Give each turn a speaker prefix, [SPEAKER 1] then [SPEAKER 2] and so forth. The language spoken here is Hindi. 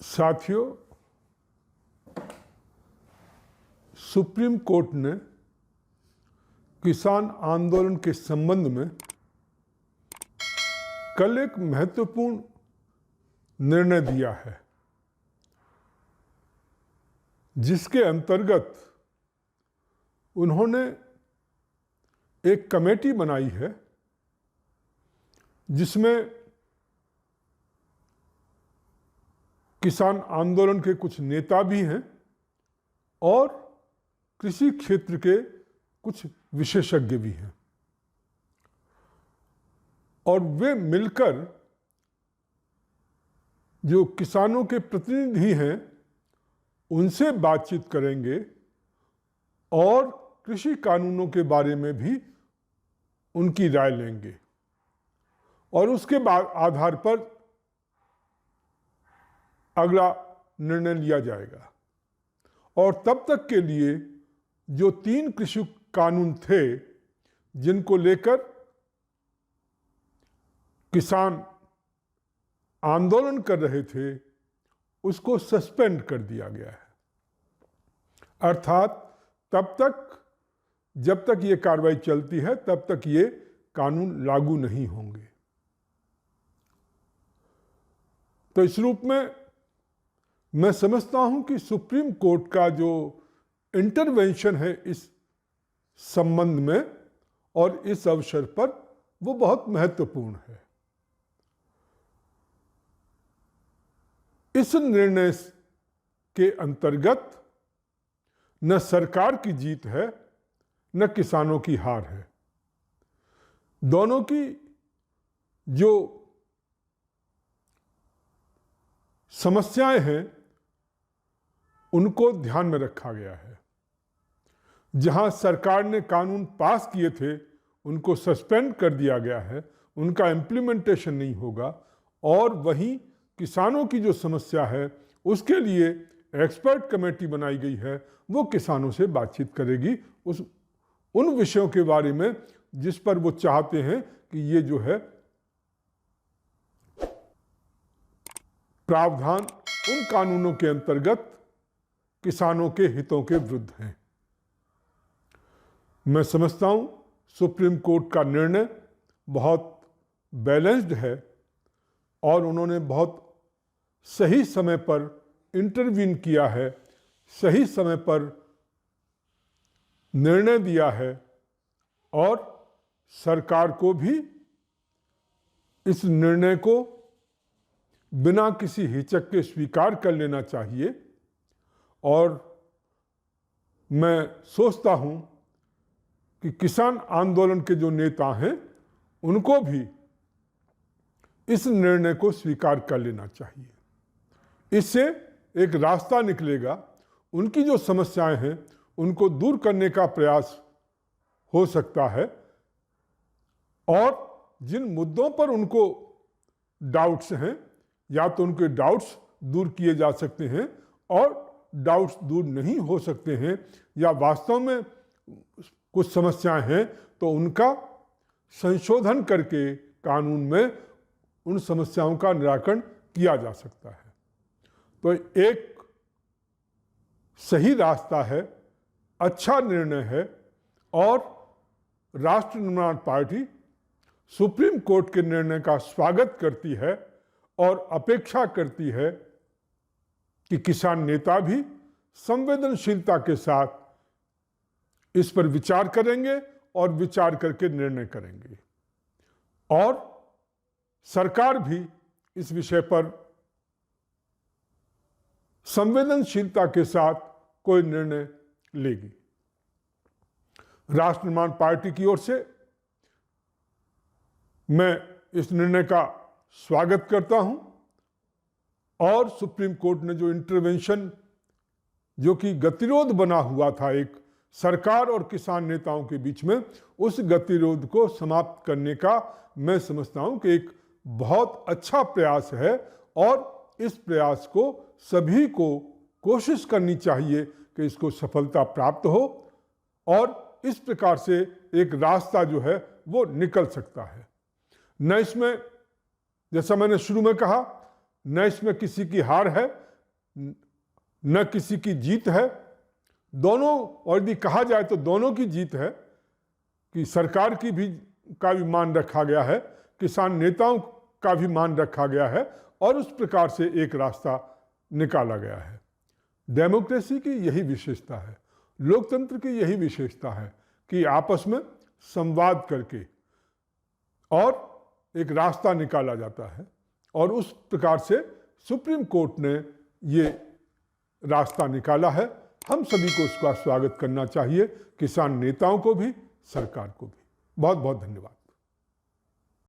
[SPEAKER 1] साथियों, सुप्रीम कोर्ट ने किसान आंदोलन के संबंध में कल एक महत्वपूर्ण निर्णय दिया है, जिसके अंतर्गत उन्होंने एक कमेटी बनाई है जिसमें किसान आंदोलन के कुछ नेता भी हैं और कृषि क्षेत्र के कुछ विशेषज्ञ भी हैं, और वे मिलकर जो किसानों के प्रतिनिधि हैं उनसे बातचीत करेंगे और कृषि कानूनों के बारे में भी उनकी राय लेंगे और उसके बाद आधार पर अगला निर्णय लिया जाएगा। और तब तक के लिए जो 3 कृषि कानून थे जिनको लेकर किसान आंदोलन कर रहे थे, उसको सस्पेंड कर दिया गया है। अर्थात तब तक जब तक ये कार्रवाई चलती है तब तक ये कानून लागू नहीं होंगे। तो इस रूप में मैं समझता हूं कि सुप्रीम कोर्ट का जो इंटरवेंशन है इस संबंध में और इस अवसर पर, वो बहुत महत्वपूर्ण है। इस निर्णय के अंतर्गत न सरकार की जीत है न किसानों की हार है। दोनों की जो समस्याएं हैं उनको ध्यान में रखा गया है। जहां सरकार ने कानून पास किए थे उनको सस्पेंड कर दिया गया है, उनका इम्प्लीमेंटेशन नहीं होगा, और वहीं किसानों की जो समस्या है उसके लिए एक्सपर्ट कमेटी बनाई गई है, वो किसानों से बातचीत करेगी उन विषयों के बारे में जिस पर वो चाहते हैं कि ये जो है प्रावधान उन कानूनों के अंतर्गत किसानों के हितों के विरुद्ध हैं। मैं समझता हूं सुप्रीम कोर्ट का निर्णय बहुत बैलेंस्ड है और उन्होंने बहुत सही समय पर इंटरवीन किया है, सही समय पर निर्णय दिया है, और सरकार को भी इस निर्णय को बिना किसी हिचक के स्वीकार कर लेना चाहिए। और मैं सोचता हूं कि किसान आंदोलन के जो नेता हैं उनको भी इस निर्णय को स्वीकार कर लेना चाहिए। इससे एक रास्ता निकलेगा, उनकी जो समस्याएं हैं उनको दूर करने का प्रयास हो सकता है, और जिन मुद्दों पर उनको डाउट्स हैं या तो उनके डाउट्स दूर किए जा सकते हैं, और डाउट्स दूर नहीं हो सकते हैं या वास्तव में कुछ समस्याएं हैं तो उनका संशोधन करके कानून में उन समस्याओं का निराकरण किया जा सकता है। तो एक सही रास्ता है, अच्छा निर्णय है, और राष्ट्र निर्माण पार्टी सुप्रीम कोर्ट के निर्णय का स्वागत करती है और अपेक्षा करती है कि किसान नेता भी संवेदनशीलता के साथ इस पर विचार करेंगे और विचार करके निर्णय करेंगे, और सरकार भी इस विषय पर संवेदनशीलता के साथ कोई निर्णय लेगी। राष्ट्र निर्माण पार्टी की ओर से मैं इस निर्णय का स्वागत करता हूं, और सुप्रीम कोर्ट ने जो इंटरवेंशन, जो कि गतिरोध बना हुआ था एक सरकार और किसान नेताओं के बीच में, उस गतिरोध को समाप्त करने का मैं समझता हूं कि एक बहुत अच्छा प्रयास है, और इस प्रयास को सभी को कोशिश करनी चाहिए कि इसको सफलता प्राप्त हो, और इस प्रकार से एक रास्ता जो है वो निकल सकता है। न इसमें, जैसा मैंने शुरू में कहा, न इसमें किसी की हार है न किसी की जीत है। दोनों, और यदि कहा जाए तो दोनों की जीत है कि सरकार की भी का भी मान रखा गया है, किसान नेताओं का भी मान रखा गया है और उस प्रकार से एक रास्ता निकाला गया है। डेमोक्रेसी की यही विशेषता है, लोकतंत्र की यही विशेषता है कि आपस में संवाद करके और एक रास्ता निकाला जाता है, और उस प्रकार से सुप्रीम कोर्ट ने ये रास्ता निकाला है। हम सभी को उसका स्वागत करना चाहिए, किसान नेताओं को भी, सरकार को भी। बहुत बहुत धन्यवाद।